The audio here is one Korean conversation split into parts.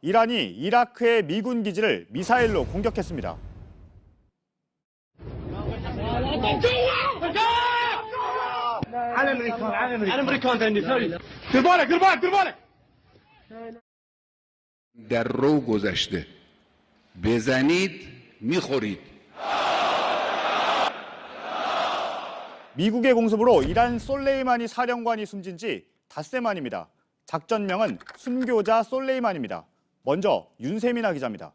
이란이 이라크의 미군 기지를 미사일로 공격했습니다. در رو گذشته بزنید میخورید. 미국의 공습으로 이란 솔레이마니 사령관이 숨진 지 닷새 만입니다. 작전명은 순교자 솔레이마니입니다. 먼저 윤세민아 기자입니다.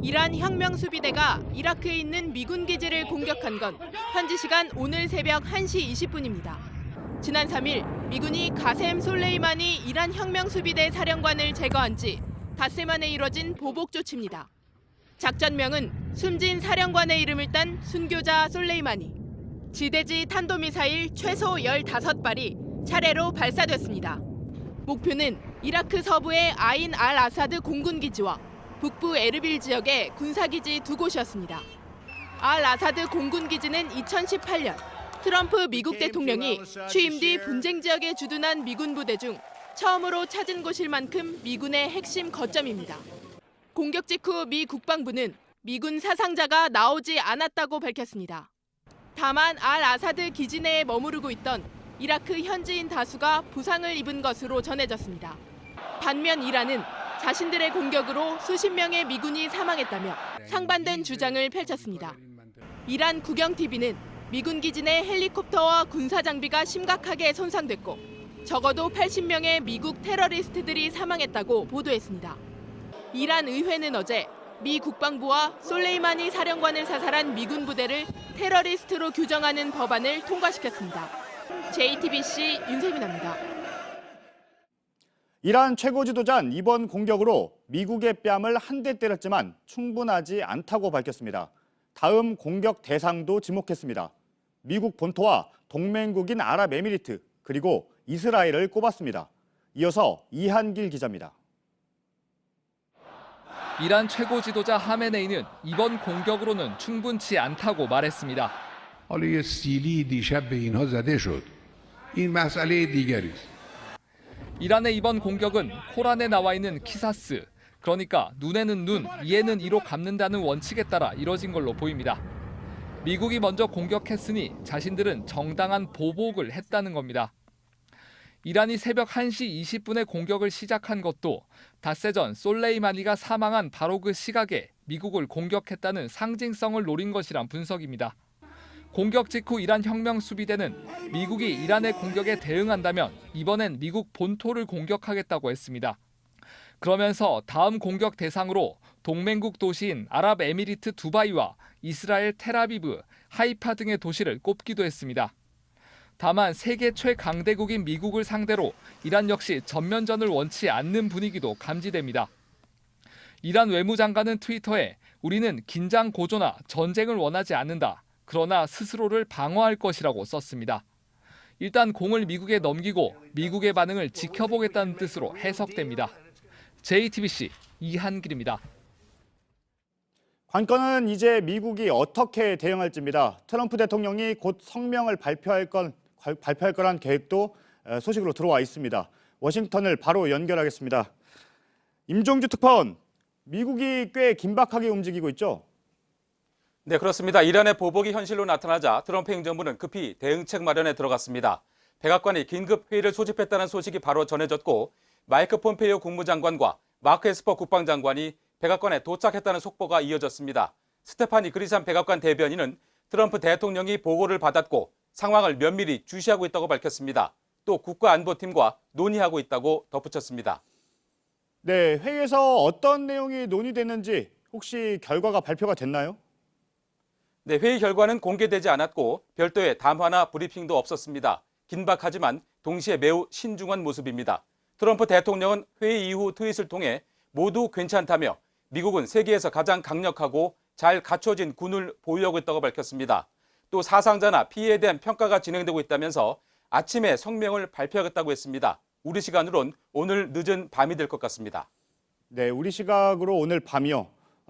이란 혁명수비대가 이라크에 있는 미군 기지를 공격한 건 현지 시간 오늘 새벽 1시 20분입니다. 지난 3일 미군이 가셈 솔레이마니 이란 혁명수비대 사령관을 제거한 지 닷새 만에 이뤄진 보복 조치입니다. 작전명은 숨진 사령관의 이름을 딴 순교자 솔레이마니. 지대지 탄도미사일 최소 15발이 차례로 발사됐습니다. 목표는 이라크 서부의 아인 알 아사드 공군기지와 북부 에르빌 지역의 군사기지 두 곳이었습니다. 알 아사드 공군기지는 2018년 트럼프 미국 대통령이 취임 뒤 분쟁 지역에 주둔한 미군 부대 중 처음으로 찾은 곳일 만큼 미군의 핵심 거점입니다. 공격 직후 미 국방부는 미군 사상자가 나오지 않았다고 밝혔습니다. 다만 알 아사드 기지 내에 머무르고 있던 이라크 현지인 다수가 부상을 입은 것으로 전해졌습니다. 반면 이란은 자신들의 공격으로 수십 명의 미군이 사망했다며 상반된 주장을 펼쳤습니다. 이란 국영TV는 미군 기지 내 헬리콥터와 군사 장비가 심각하게 손상됐고 적어도 80명의 미국 테러리스트들이 사망했다고 보도했습니다. 이란 의회는 어제 미 국방부와 솔레이마니 사령관을 사살한 미군 부대를 테러리스트로 규정하는 법안을 통과시켰습니다. JTBC 윤세민아입니다. 이란 최고 지도자는 이번 공격으로 미국의 뺨을 한 대 때렸지만 충분하지 않다고 밝혔습니다. 다음 공격 대상도 지목했습니다. 미국 본토와 동맹국인 아랍에미리트 그리고 이스라엘을 꼽았습니다. 이어서 이한길 기자입니다. 이란 최고 지도자 하메네이는 이번 공격으로는 충분치 않다고 말했습니다. حالا یه سیلی دیشب به اینها زده شد. این مسئله دیگری است. 이란의 이번 공격은 코란에 나와 있는 키사스, 그러니까 눈에는 눈, 이에는 이로 갚는다는 원칙에 따라 이뤄진 걸로 보입니다. 미국이 먼저 공격했으니 자신들은 정당한 보복을 했다는 겁니다. 이란이 새벽 1시 20분에 공격을 시작한 것도 닷새 전 솔레이마니가 사망한 바로 그 시각에 미국을 공격했다는 상징성을 노린 것이란 분석입니다. 공격 직후 이란 혁명수비대는 미국이 이란의 공격에 대응한다면 이번엔 미국 본토를 공격하겠다고 했습니다. 그러면서 다음 공격 대상으로 동맹국 도시인 아랍에미리트 두바이와 이스라엘 텔아비브, 하이파 등의 도시를 꼽기도 했습니다. 다만 세계 최강대국인 미국을 상대로 이란 역시 전면전을 원치 않는 분위기도 감지됩니다. 이란 외무장관은 트위터에 우리는 긴장 고조나 전쟁을 원하지 않는다. 그러나 스스로를 방어할 것이라고 썼습니다. 일단 공을 미국에 넘기고 미국의 반응을 지켜보겠다는 뜻으로 해석됩니다. JTBC 이한길입니다. 관건은 이제 미국이 어떻게 대응할지입니다. 트럼프 대통령이 곧 성명을 발표할 거란 계획도 소식으로 들어와 있습니다. 워싱턴을 바로 연결하겠습니다. 임종주 특파원, 미국이 꽤 긴박하게 움직이고 있죠? 네, 그렇습니다. 이란의 보복이 현실로 나타나자 트럼프 행정부는 급히 대응책 마련에 들어갔습니다. 백악관이 긴급 회의를 소집했다는 소식이 바로 전해졌고 마이크 폼페이오 국무장관과 마크 에스퍼 국방장관이 백악관에 도착했다는 속보가 이어졌습니다. 스테파니 그리산 백악관 대변인은 트럼프 대통령이 보고를 받았고 상황을 면밀히 주시하고 있다고 밝혔습니다. 또 국가안보팀과 논의하고 있다고 덧붙였습니다. 네, 회의에서 어떤 내용이 논의됐는지 혹시 결과가 발표가 됐나요? 네, 회의 결과는 공개되지 않았고 별도의 담화나 브리핑도 없었습니다. 긴박하지만 동시에 매우 신중한 모습입니다. 트럼프 대통령은 회의 이후 트윗을 통해 모두 괜찮다며 미국은 세계에서 가장 강력하고 잘 갖춰진 군을 보유하고 있다고 밝혔습니다. 또 사상자나 피해에 대한 평가가 진행되고 있다면서 아침에 성명을 발표하겠다고 했습니다. 우리 시간으론 오늘 늦은 밤이 될 것 같습니다. 네, 우리 시각으로 오늘 밤이요.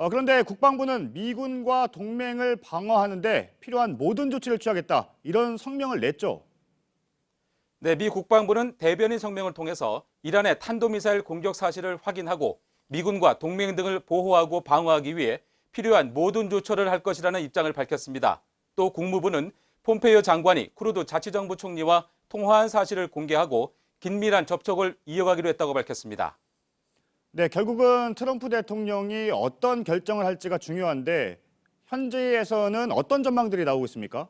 그런데 국방부는 미군과 동맹을 방어하는데 필요한 모든 조치를 취하겠다. 이런 성명을 냈죠. 네, 미 국방부는 대변인 성명을 통해서 이란의 탄도미사일 공격 사실을 확인하고 미군과 동맹 등을 보호하고 방어하기 위해 필요한 모든 조처를 할 것이라는 입장을 밝혔습니다. 또 국무부는 폼페이오 장관이 쿠르드 자치정부 총리와 통화한 사실을 공개하고 긴밀한 접촉을 이어가기로 했다고 밝혔습니다. 네, 결국은 트럼프 대통령이 어떤 결정을 할지가 중요한데 현지에서는 어떤 전망들이 나오고 있습니까?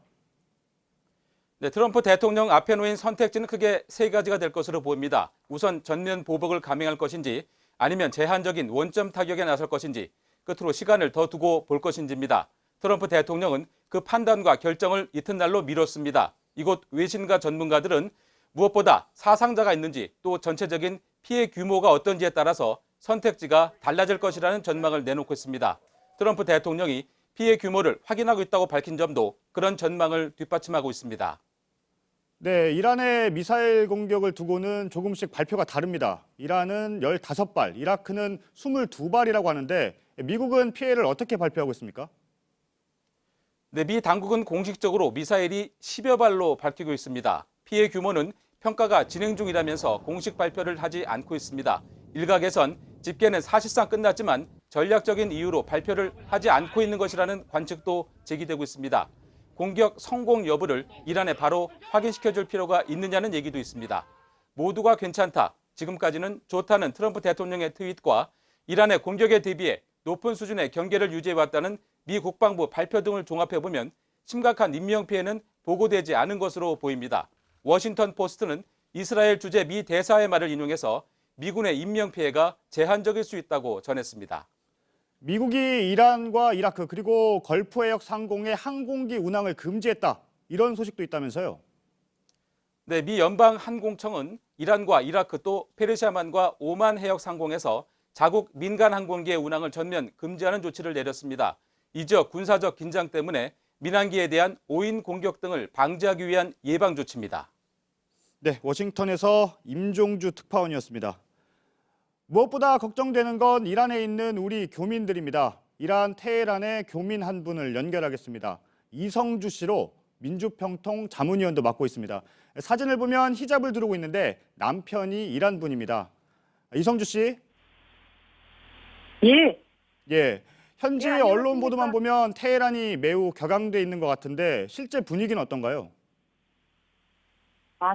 네, 트럼프 대통령 앞에 놓인 선택지는 크게 세 가지가 될 것으로 보입니다. 우선 전면 보복을 감행할 것인지 아니면 제한적인 원점 타격에 나설 것인지 끝으로 시간을 더 두고 볼 것인지입니다. 트럼프 대통령은 그 판단과 결정을 이튿날로 미뤘습니다. 이곳 외신과 전문가들은 무엇보다 사상자가 있는지 또 전체적인 피해 규모가 어떤지에 따라서 선택지가 달라질 것이라는 전망을 내놓고 있습니다. 트럼프 대통령이 피해 규모를 확인하고 있다고 밝힌 점도 그런 전망을 뒷받침하고 있습니다. 네, 이란의 미사일 공격을 두고는 조금씩 발표가 다릅니다. 이란은 15발, 이라크는 22발이라고 하는데 미국은 피해를 어떻게 발표하고 있습니까? 네, 미 당국은 공식적으로 미사일이 10여 발로 밝히고 있습니다. 피해 규모는 평가가 진행 중이라면서 공식 발표를 하지 않고 있습니다. 일각에선 집계는 사실상 끝났지만 전략적인 이유로 발표를 하지 않고 있는 것이라는 관측도 제기되고 있습니다. 공격 성공 여부를 이란에 바로 확인시켜줄 필요가 있느냐는 얘기도 있습니다. 모두가 괜찮다, 지금까지는 좋다는 트럼프 대통령의 트윗과 이란의 공격에 대비해 높은 수준의 경계를 유지해왔다는 미 국방부 발표 등을 종합해보면 심각한 인명피해는 보고되지 않은 것으로 보입니다. 워싱턴 포스트는 이스라엘 주재 미 대사의 말을 인용해서 미군의 인명피해가 제한적일 수 있다고 전했습니다. 미국이 이란과 이라크 그리고 걸프 해역 상공의 항공기 운항을 금지했다. 이런 소식도 있다면서요? 네, 미 연방 항공청은 이란과 이라크 또 페르시아만과 오만 해역 상공에서 자국 민간 항공기의 운항을 전면 금지하는 조치를 내렸습니다. 이 지역 군사적 긴장 때문에 민항기에 대한 오인 공격 등을 방지하기 위한 예방 조치입니다. 네, 워싱턴에서 임종주 특파원이었습니다. 무엇보다 걱정되는 건 이란에 있는 우리 교민들입니다. 이란 테헤란의 교민 한 분을 연결하겠습니다. 이성주 씨로 민주평통 자문위원도 맡고 있습니다. 사진을 보면 히잡을 두르고 있는데 남편이 이란 분입니다. 이성주 씨? 예. 예. 현지 네, 언론 안녕하십니까. 보도만 보면 테헤란이 매우 격앙돼 있는 것 같은데 실제 분위기는 어떤가요?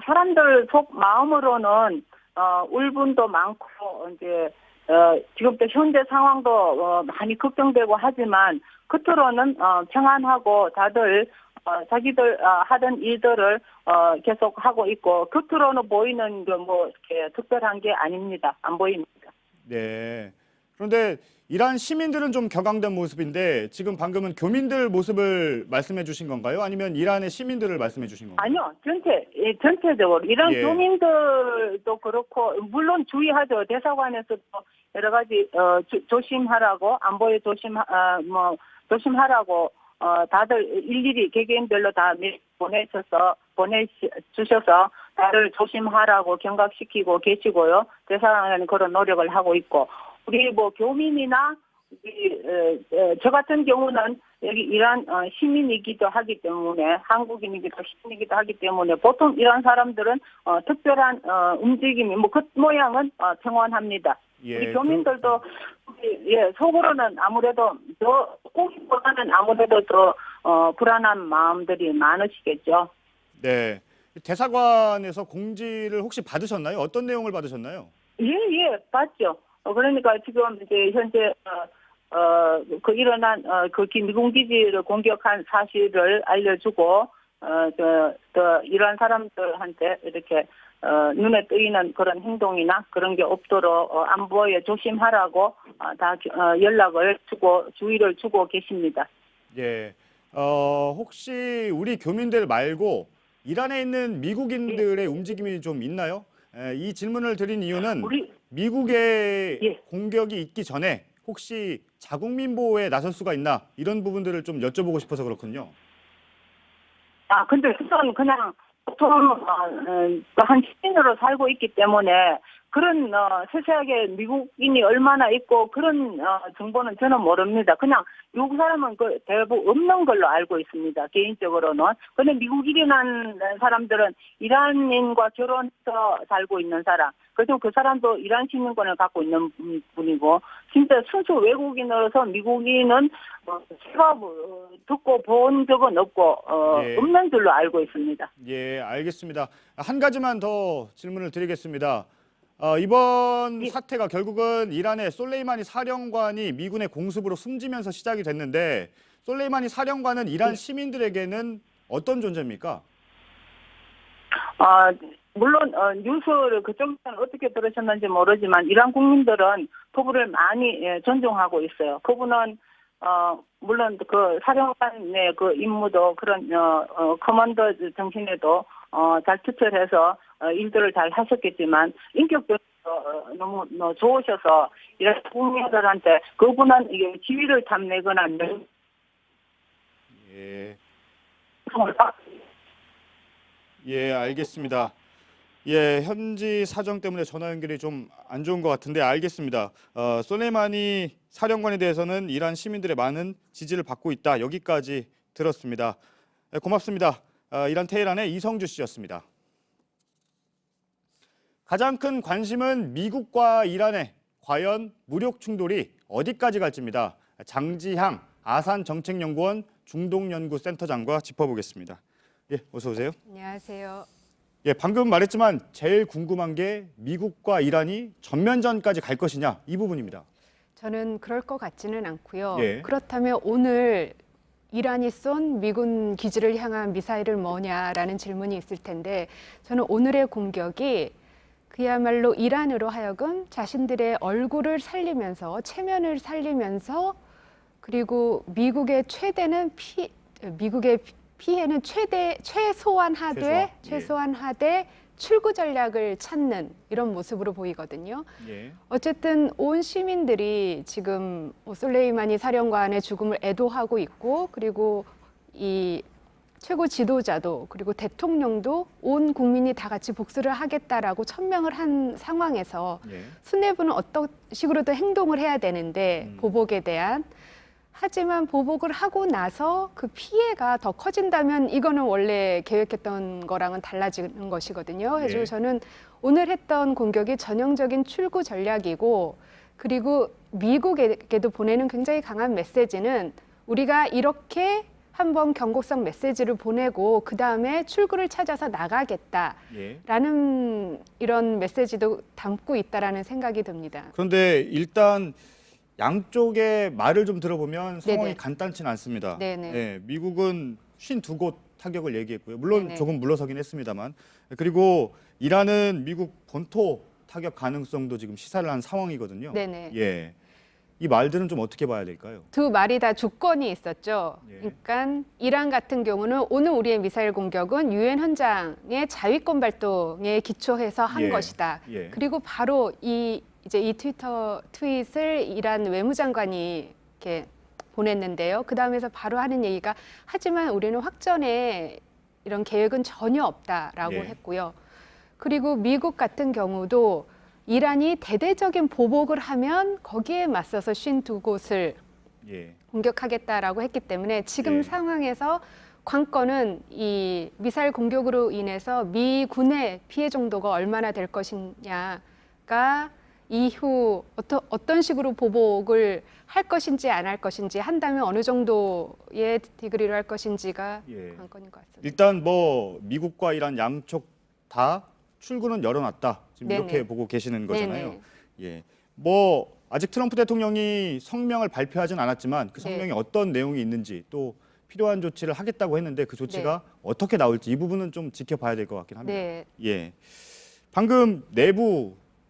사람들 속 마음으로는 울분도 많고 이제 지금 또 현재 상황도 많이 걱정되고 하지만 겉으로는 평안하고 다들 자기들 하던 일들을 계속 하고 있고 겉으로는 보이는 게 뭐 이렇게 특별한 게 아닙니다. 안 보입니다. 네. 그런데 이란 시민들은 좀 격앙된 모습인데 지금 방금은 교민들 모습을 말씀해 주신 건가요? 아니면 이란의 시민들을 말씀해 주신 건가요? 아니요. 전체적으로 이란 예. 교민들도 그렇고 물론 주의하죠. 대사관에서도 여러 가지 조심하라고 안보에 조심하라고 다들 일일이 개개인별로 다 보내주셔서 다들 조심하라고 경각시키고 계시고요. 대사관은 그런 노력을 하고 있고 우리 뭐 교민이나 저 같은 경우는 여기 이란 시민이기도 하기 때문에 한국인이기도 시민이기도 하기 때문에 보통 이란 사람들은 특별한 움직임이 뭐 그 모양은 평온합니다. 예, 우리 교민들도 속으로는 아무래도 더 보기보다는 아무래도 더 불안한 마음들이 많으시겠죠. 네. 대사관에서 공지를 혹시 받으셨나요? 어떤 내용을 받으셨나요? 예, 봤죠. 그러니까 지금 이제 현재 그 일어난 그 미군 기지를 공격한 사실을 알려주고 이런 사람들한테 이렇게 눈에 띄는 그런 행동이나 그런 게 없도록 안보에 조심하라고 다 연락을 주고 주의를 주고 계십니다. 예. 혹시 우리 교민들 말고 이란에 있는 미국인들의 움직임이 좀 있나요? 이 질문을 드린 이유는 미국의 공격이 있기 전에 혹시 자국민 보호에 나설 수가 있나 이런 부분들을 좀 여쭤보고 싶어서 그렇군요. 근데 그건 그냥 보통 한 시민으로 살고 있기 때문에 그런 세세하게 미국인이 얼마나 있고 그런 정보는 저는 모릅니다. 그냥 미국 사람은 그 대부분 없는 걸로 알고 있습니다. 개인적으로는. 근데 미국인이라는 사람들은 이란인과 결혼해서 살고 있는 사람. 그리고 그 사람도 이란 시민권을 갖고 있는 분이고 진짜 순수 외국인으로서 미국인은 제가 듣고 본 적은 없고 예. 없는 줄로 알고 있습니다. 예, 알겠습니다. 한 가지만 더 질문을 드리겠습니다. 이번 사태가 결국은 이란의 솔레이마니 사령관이 미군의 공습으로 숨지면서 시작이 됐는데 솔레이마니 사령관은 이란 시민들에게는 어떤 존재입니까? 물론 뉴스를 그쪽에서는 어떻게 들으셨는지 모르지만 이란 국민들은 그분을 많이 존중하고 있어요. 그분은 물론 그 사령관의 그 임무도 그런 커먼더 정신에도 잘 투철해서 일들을 잘 하셨겠지만 인격적으로 너무 좋으셔서 이런 국민들한테 그분은 이게 지위를 탐내거나 예, 알겠습니다. 예, 현지 사정 때문에 전화 연결이 좀 안 좋은 것 같은데 알겠습니다. 솔레이마니 사령관에 대해서는 이란 시민들의 많은 지지를 받고 있다. 여기까지 들었습니다. 고맙습니다. 이란 테헤란의 이성주 씨였습니다. 가장 큰 관심은 미국과 이란의 과연 무력 충돌이 어디까지 갈지입니다. 장지향 아산정책연구원 중동연구센터장과 짚어보겠습니다. 예, 어서 오세요. 안녕하세요. 예, 방금 말했지만 제일 궁금한 게 미국과 이란이 전면전까지 갈 것이냐 이 부분입니다. 저는 그럴 것 같지는 않고요. 예. 그렇다면 오늘 이란이 쏜 미군 기지를 향한 미사일을 뭐냐라는 질문이 있을 텐데 저는 오늘의 공격이 그야말로 이란으로 하여금 자신들의 얼굴을 살리면서 체면을 살리면서 그리고 미국의 피해는 최소한 하되 출구 전략을 찾는 이런 모습으로 보이거든요. 예. 어쨌든 온 시민들이 지금 솔레이마니 사령관의 죽음을 애도하고 있고 그리고 이 최고 지도자도 그리고 대통령도 온 국민이 다 같이 복수를 하겠다라고 천명을 한 상황에서 예. 수뇌부는 어떤 식으로든 행동을 해야 되는데 보복에 대한 하지만 보복을 하고 나서 그 피해가 더 커진다면 이거는 원래 계획했던 거랑은 달라지는 것이거든요. 그래서 예. 저는 오늘 했던 공격이 전형적인 출구 전략이고 그리고 미국에게도 보내는 굉장히 강한 메시지는 우리가 이렇게 한번 경고성 메시지를 보내고 그다음에 출구를 찾아서 나가겠다라는 예. 이런 메시지도 담고 있다라는 생각이 듭니다. 그런데 일단 양쪽의 말을 좀 들어보면 상황이 네네. 간단치는 않습니다. 네네. 예, 미국은 52곳 타격을 얘기했고요. 물론 네네. 조금 물러서긴 했습니다만. 그리고 이란은 미국 본토 타격 가능성도 지금 시사를 한 상황이거든요. 네네. 예. 이 말들은 좀 어떻게 봐야 될까요? 두 말이 다 주권이 있었죠. 예. 그러니까 이란 같은 경우는 오늘 우리의 미사일 공격은 유엔 헌장의 자위권 발동에 기초해서 한 예. 것이다. 예. 그리고 바로 이 트위터 트윗을 이란 외무장관이 이렇게 보냈는데요. 그 다음에서 바로 하는 얘기가 하지만 우리는 확전에 이런 계획은 전혀 없다라고 예. 했고요. 그리고 미국 같은 경우도 이란이 대대적인 보복을 하면 거기에 맞서서 52곳을 예. 공격하겠다라고 했기 때문에 지금 예. 상황에서 관건은 이 미사일 공격으로 인해서 미군의 피해 정도가 얼마나 될 것이냐가 이후 어떤 식으로 보복을 할 것인지 안 할 것인지 한다면 어느 정도의 디그리로 할 것인지가 예. 관건인 것 같습니다. 일단 뭐 미국과 이란 양쪽 다 출구는 열어놨다. 지금 네네. 이렇게 보고 계시는 거잖아요. 네네. 예. 뭐 아직 트럼프 대통령이 성명을 발표하진 않았지만 그 성명이 네. 어떤 내용이 있는지 또 필요한 조치를 하겠다고 했는데 그 조치가 어떻게 나올지 이 부분은 좀 지켜봐야 될 것 같긴 합니다. 네. 예. 방금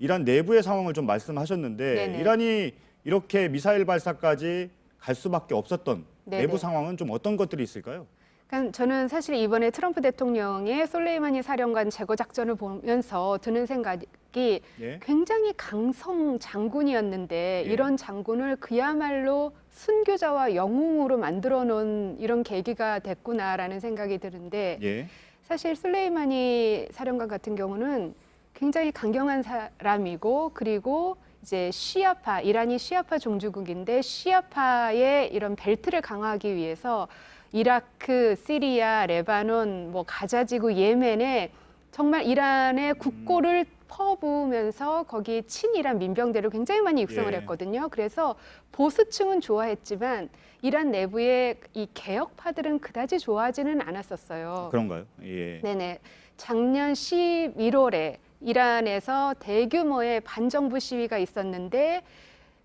이란 내부의 상황을 좀 말씀하셨는데 네네. 이란이 이렇게 미사일 발사까지 갈 수밖에 없었던 네네. 내부 상황은 좀 어떤 것들이 있을까요? 그러니까 저는 사실 이번에 트럼프 대통령의 솔레이마니 사령관 제거 작전을 보면서 드는 생각이 예. 굉장히 강성 장군이었는데 예. 이런 장군을 그야말로 순교자와 영웅으로 만들어 놓은 이런 계기가 됐구나라는 생각이 드는데 예. 사실 솔레이마니 사령관 같은 경우는 굉장히 강경한 사람이고 그리고 이제 시아파, 이란이 시아파 종주국인데 시아파의 이런 벨트를 강화하기 위해서 이라크, 시리아, 레바논, 뭐 가자지구, 예멘에 정말 이란의 국고를 퍼부으면서 거기 친이란 민병대를 굉장히 많이 육성을 예. 했거든요. 그래서 보수층은 좋아했지만 이란 내부의 이 개혁파들은 그다지 좋아하지는 않았었어요. 그런가요? 예. 네네. 작년 11월에 이란에서 대규모의 반정부 시위가 있었는데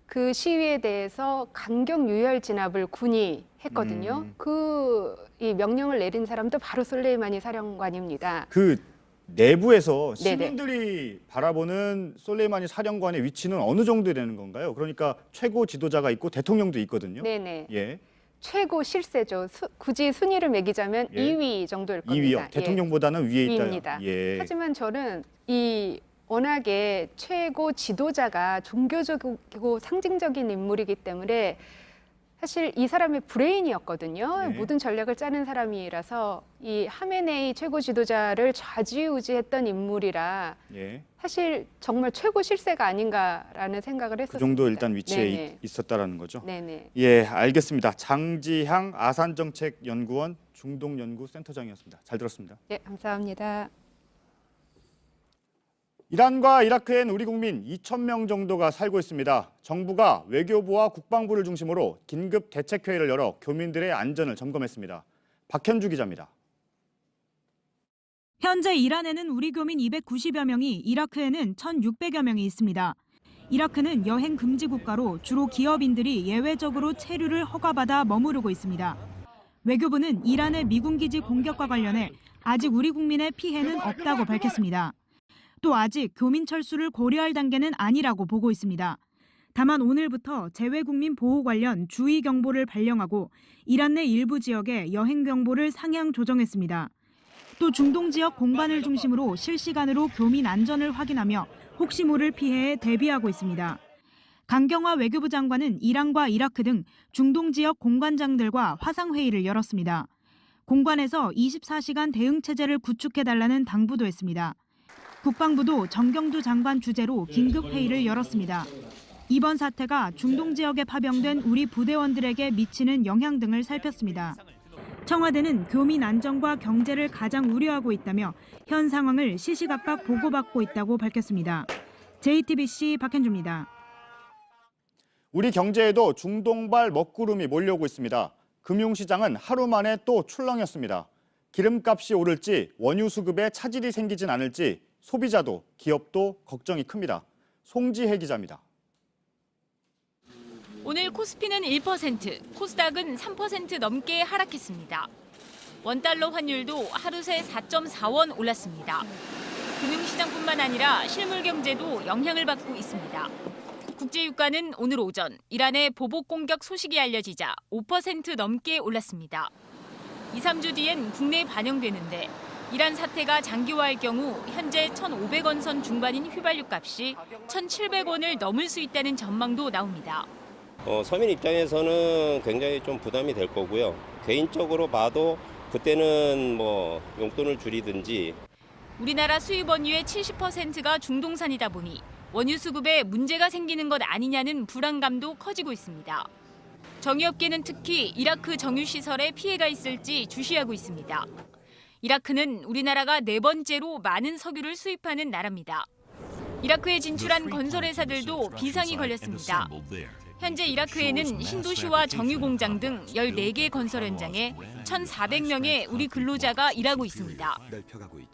그 시위에 대해서 강경 유혈 진압을 군이 했거든요. 이 명령을 내린 사람도 바로 솔레이마니 사령관입니다. 그 내부에서 네네. 시민들이 바라보는 솔레이마니 사령관의 위치는 어느 정도 되는 건가요? 그러니까 최고 지도자가 있고 대통령도 있거든요. 네네. 예. 최고 실세죠. 굳이 순위를 매기자면 예. 2위 정도일 겁니다. 2위요. 예. 대통령보다는 위에 있다. 위입니다. 예. 하지만 저는 이 워낙에 최고 지도자가 종교적이고 상징적인 인물이기 때문에 사실 이 사람의 브레인이었거든요. 네. 모든 전략을 짜는 사람이라서 이 하메네이 최고 지도자를 좌지우지했던 인물이라 예. 사실 정말 최고 실세가 아닌가라는 생각을 했었습니다. 그 정도 일단 위치에 네네. 있었다라는 거죠. 네네. 예, 알겠습니다. 장지향 아산정책연구원 중동연구센터장이었습니다. 잘 들었습니다. 네, 감사합니다. 이란과 이라크엔 우리 국민 2,000명 정도가 살고 있습니다. 정부가 외교부와 국방부를 중심으로 긴급 대책회의를 열어 교민들의 안전을 점검했습니다. 박현주 기자입니다. 현재 이란에는 우리 교민 290여 명이, 이라크에는 1,600여 명이 있습니다. 이라크는 여행 금지 국가로 주로 기업인들이 예외적으로 체류를 허가받아 머무르고 있습니다. 외교부는 이란의 미군 기지 공격과 관련해 아직 우리 국민의 피해는 없다고 밝혔습니다. 또 아직 교민 철수를 고려할 단계는 아니라고 보고 있습니다. 다만 오늘부터 재외국민 보호 관련 주의 경보를 발령하고 이란 내 일부 지역에 여행 경보를 상향 조정했습니다. 또 중동 지역 공관을 중심으로 실시간으로 교민 안전을 확인하며 혹시 모를 피해에 대비하고 있습니다. 강경화 외교부 장관은 이란과 이라크 등 중동 지역 공관장들과 화상회의를 열었습니다. 공관에서 24시간 대응 체제를 구축해달라는 당부도 했습니다. 국방부도 정경두 장관 주재로 긴급 회의를 열었습니다. 이번 사태가 중동 지역에 파병된 우리 부대원들에게 미치는 영향 등을 살폈습니다. 청와대는 교민 안전과 경제를 가장 우려하고 있다며 현 상황을 시시각각 보고받고 있다고 밝혔습니다. JTBC 박현주입니다. 우리 경제에도 중동발 먹구름이 몰려오고 있습니다. 금융시장은 하루 만에 또 출렁였습니다. 기름값이 오를지 원유 수급에 차질이 생기진 않을지 소비자도 기업도 걱정이 큽니다. 송지혜 기자입니다. 오늘 코스피는 1%, 코스닥은 3% 넘게 하락했습니다. 원달러 환율도 하루 새 4.4원 올랐습니다. 금융시장뿐만 아니라 실물 경제도 영향을 받고 있습니다. 국제유가는 오늘 오전 이란의 보복 공격 소식이 알려지자 5% 넘게 올랐습니다. 2, 3주 뒤엔 국내에 반영되는데 이란 사태가 장기화할 경우 현재 1,500원 선 중반인 휘발유 값이 1,700원을 넘을 수 있다는 전망도 나옵니다. 서민 입장에서는 굉장히 좀 부담이 될 거고요. 개인적으로 봐도 그때는 뭐 용돈을 줄이든지. 우리나라 수입 원유의 70%가 중동산이다 보니 원유 수급에 문제가 생기는 것 아니냐는 불안감도 커지고 있습니다. 정유업계는 특히 이라크 정유시설에 피해가 있을지 주시하고 있습니다. 이라크는 우리나라가 4번째로 많은 석유를 수입하는 나라입니다. 이라크에 진출한 건설회사들도 비상이 걸렸습니다. 현재 이라크에는 신도시와 정유공장 등 14개 건설 현장에 1,400명의 우리 근로자가 일하고 있습니다.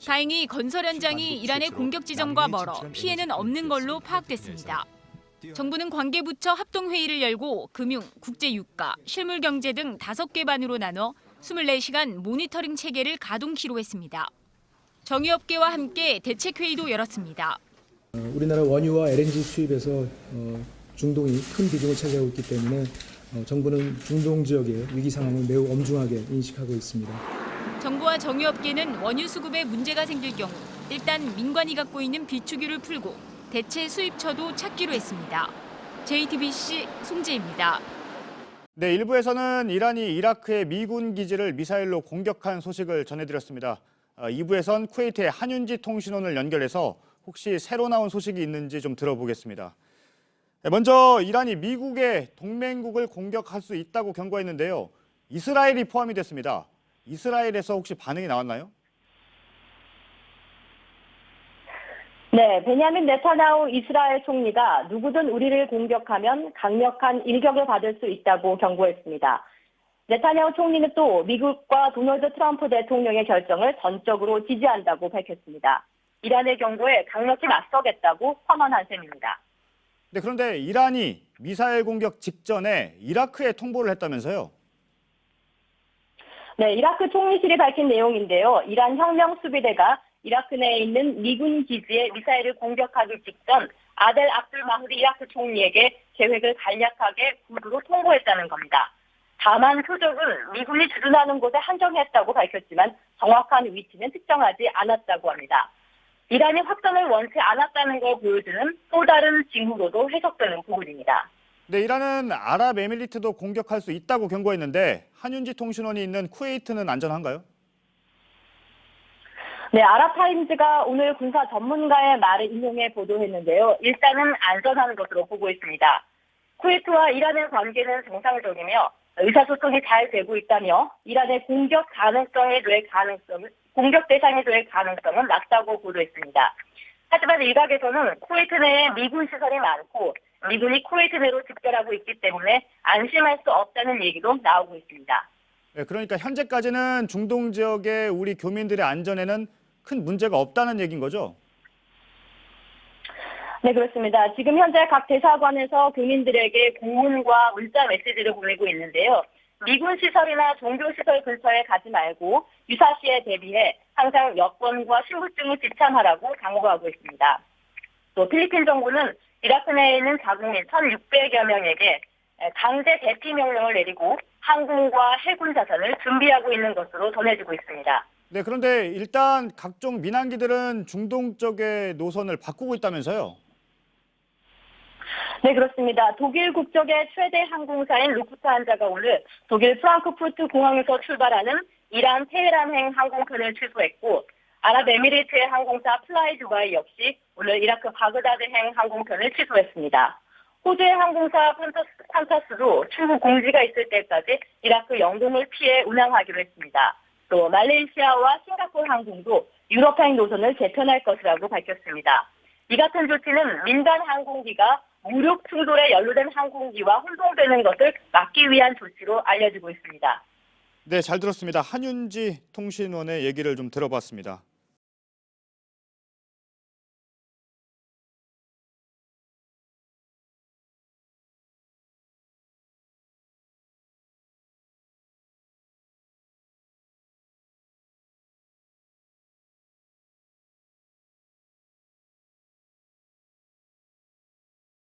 다행히 건설 현장이 이란의 공격 지점과 멀어 피해는 없는 걸로 파악됐습니다. 정부는 관계부처 합동회의를 열고 금융, 국제유가, 실물경제 등 5개 반으로 나눠 24시간 모니터링 체계를 가동키로 했습니다. 정유업계와 함께 대책회의도 열었습니다. 우리나라 원유와 LNG 수입에서 중동이 큰 비중을 차지하고 있기 때문에 정부는 중동 지역의 위기 상황을 매우 엄중하게 인식하고 있습니다. 정부와 정유업계는 원유 수급에 문제가 생길 경우 일단 민관이 갖고 있는 비축유를 풀고 대체 수입처도 찾기로 했습니다. JTBC 송지혜입니다. 네, 1부에서는 이란이 이라크의 미군 기지를 미사일로 공격한 소식을 전해드렸습니다. 2부에선 쿠웨이트의 한윤지 통신원을 연결해서 혹시 새로 나온 소식이 있는지 좀 들어보겠습니다. 먼저 이란이 미국의 동맹국을 공격할 수 있다고 경고했는데요. 이스라엘이 포함이 됐습니다. 이스라엘에서 혹시 반응이 나왔나요? 네, 베냐민 네타냐후 이스라엘 총리가 누구든 우리를 공격하면 강력한 일격을 받을 수 있다고 경고했습니다. 네타냐후 총리는 또 미국과 도널드 트럼프 대통령의 결정을 전적으로 지지한다고 밝혔습니다. 이란의 경고에 강력히 맞서겠다고 선언한 셈입니다. 네, 그런데 이란이 미사일 공격 직전에 이라크에 통보를 했다면서요? 네, 이라크 총리실이 밝힌 내용인데요. 이란 혁명수비대가 이라크 내에 있는 미군 기지에 미사일을 공격하기 직전 아델 압둘 마흐디 이라크 총리에게 계획을 간략하게 구두로 통보했다는 겁니다. 다만 표적은 미군이 주둔하는 곳에 한정했다고 밝혔지만 정확한 위치는 특정하지 않았다고 합니다. 이란이 확전을 원치 않았다는 걸 보여주는 또 다른 징후로도 해석되는 부분입니다. 네, 이란은 아랍에미리트도 공격할 수 있다고 경고했는데 한윤지 통신원이 있는 쿠웨이트는 안전한가요? 네, 아랍타임즈가 오늘 군사 전문가의 말을 인용해 보도했는데요. 일단은 안전한 것으로 보고 있습니다. 쿠웨이트와 이란의 관계는 정상적이며 의사소통이 잘 되고 있다며 이란의 공격 대상이 될 가능성은 낮다고 보도했습니다. 하지만 이rak에서는 쿠웨이트 내에 미군 시설이 많고 미군이 쿠웨이트 내로 집결하고 있기 때문에 안심할 수 없다는 얘기도 나오고 있습니다. 네, 그러니까 현재까지는 중동 지역의 우리 교민들의 안전에는 큰 문제가 없다는 얘기인 거죠? 네, 그렇습니다. 지금 현재 각 대사관에서 교민들에게 공문과 문자 메시지를 보내고 있는데요. 미군 시설이나 종교 시설 근처에 가지 말고 유사시에 대비해 항상 여권과 신분증을 지참하라고 당부하고 있습니다. 또 필리핀 정부는 이라크 내에 있는 자국민 1,600여 명에게 강제 대피 명령을 내리고 항공과 해군 자산을 준비하고 있는 것으로 전해지고 있습니다. 네, 그런데 일단 각종 민항기들은 중동 쪽의 노선을 바꾸고 있다면서요? 네, 그렇습니다. 독일 국적의 최대 항공사인 루프트한자가 오늘 독일 프랑크푸르트 공항에서 출발하는 이란 테헤란행 항공편을 취소했고 아랍에미리트의 항공사 플라이 두바이 역시 오늘 이라크 바그다드행 항공편을 취소했습니다. 호주의 항공사 퀀타스도 출국 공지가 있을 때까지 이라크 영공을 피해 운항하기로 했습니다. 또 말레이시아와 싱가포르 항공도 유럽행 노선을 재편할 것이라고 밝혔습니다. 이 같은 조치는 민간 항공기가 무력 충돌에 연루된 항공기와 혼동되는 것을 막기 위한 조치로 알려지고 있습니다. 네, 잘 들었습니다. 한윤지 통신원의 얘기를 좀 들어봤습니다.